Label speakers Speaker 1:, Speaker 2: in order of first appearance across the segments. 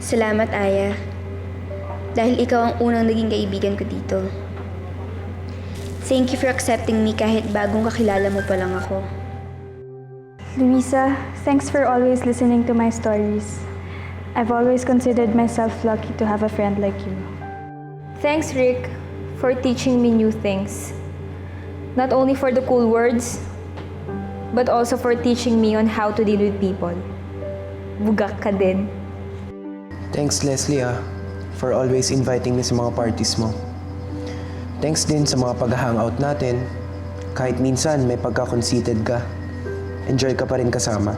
Speaker 1: Salamat, Aya. Dahil ikaw ang unang naging kaibigan ko dito. Thank you for accepting me kahit bagong kakilala mo pa lang ako.
Speaker 2: Luisa, thanks for always listening to my stories. I've always considered myself lucky to have a friend like you.
Speaker 3: Thanks, Rick, for teaching me new things. Not only for the cool words, but also for teaching me on how to deal with people. Bugak ka din.
Speaker 4: Thanks, Leslie, for always inviting me sa mga parties mo. Thanks din sa mga pag-hangout natin. Kahit minsan may pagka-conceited ka, enjoy ka pa rin kasama.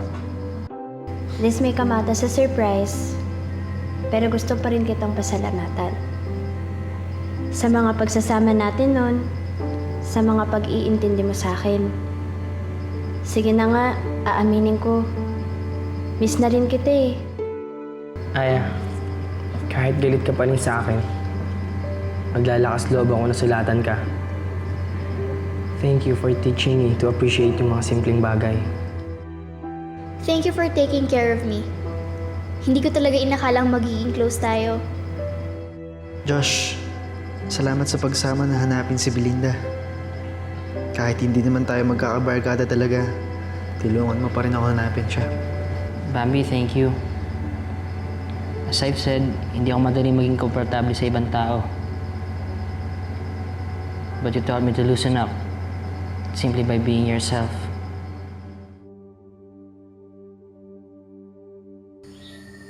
Speaker 5: Liz, may kamata sa surprise, pero gusto pa rin kitang pasalamatan. Sa mga pagsasama natin noon, sa mga pag-iintindi mo sa akin. Sige na nga, aaminin ko. Miss na rin kita eh.
Speaker 6: Aya, kahit galit ka pa rin sa akin, maglalakas loob ako na sulatan ka. Thank you for teaching me to appreciate yung mga simpleng bagay.
Speaker 1: Thank you for taking care of me. Hindi ko talaga inakalang magiging close tayo.
Speaker 7: Josh, salamat sa pagsama na hanapin si Belinda. Kahit hindi naman tayo magkakabarkada talaga, tulungan mo pa rin ako hanapin siya.
Speaker 8: Bambi, thank you. As I've said, hindi ako madaling maging komportable sa ibang tao. But you taught me to loosen up simply by being yourself.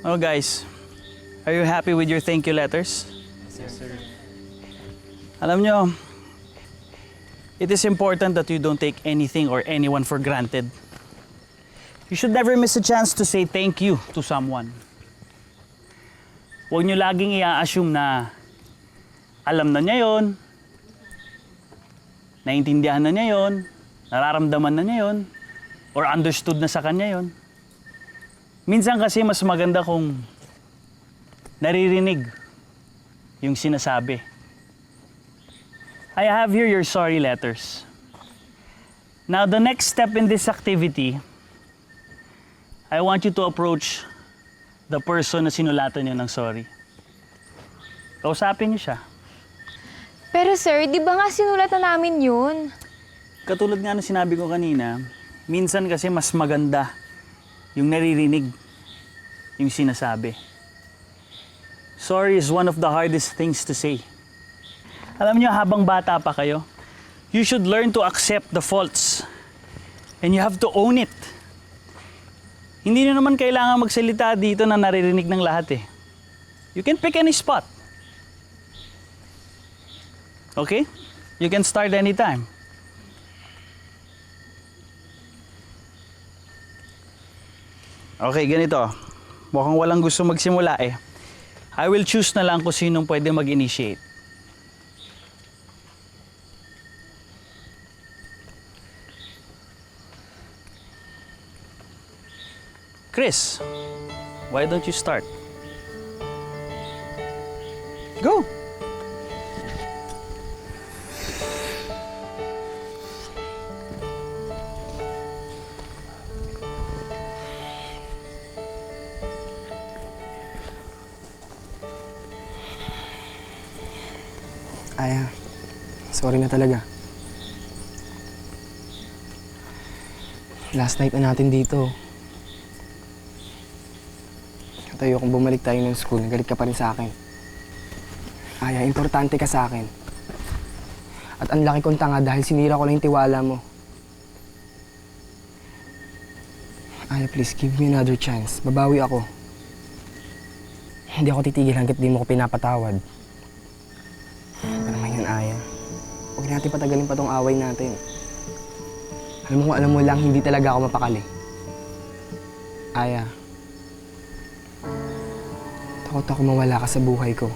Speaker 9: Oh guys, are you happy with your thank you letters?
Speaker 7: Yes, sir.
Speaker 9: Alam nyo, it is important that you don't take anything or anyone for granted. You should never miss a chance to say thank you to someone. Huwag nyo laging i-assume na alam na niya yon, naintindihan na niya yon, nararamdaman na niya yon, or understood na sa kanya yon. Minsan kasi mas maganda kung naririnig yung sinasabi. I have here your sorry letters. Now, the next step in this activity, I want you to approach the person na sinulatan niyo ng sorry. Kausapin niyo siya.
Speaker 3: Pero sir, di ba nga sinulat na namin yun?
Speaker 9: Katulad nga ng sinabi ko kanina, minsan kasi mas maganda yung naririnig, yung sinasabi. Sorry is one of the hardest things to say. Alam niyo, habang bata pa kayo, you should learn to accept the faults. And you have to own it. Hindi na naman kailangan magsalita dito na naririnig ng lahat eh. You can pick any spot. Okay? You can start anytime. Okay, ganito. Mukhang walang gusto magsimula eh. I will choose na lang kung sinong pwede mag-initiate. Chris, why don't you start? Go!
Speaker 6: Aya, sorry na talaga. Last night na natin dito. Tayo kung bumalik tayo ng school, galit ka pa rin sa akin. Aya, importante ka sa akin. At ang laki kong tanga dahil sinira ko lang yung tiwala mo. Aya, please, give me another chance. Babawi ako. Hindi ako titigil hanggat di mo ko pinapatawad. Ano naman yun, Aya? Huwag natin patagalin pa tong away natin. Alam mo kung alam mo lang, hindi talaga ako mapakali. Aya, takot ako mawala ka sa buhay ko.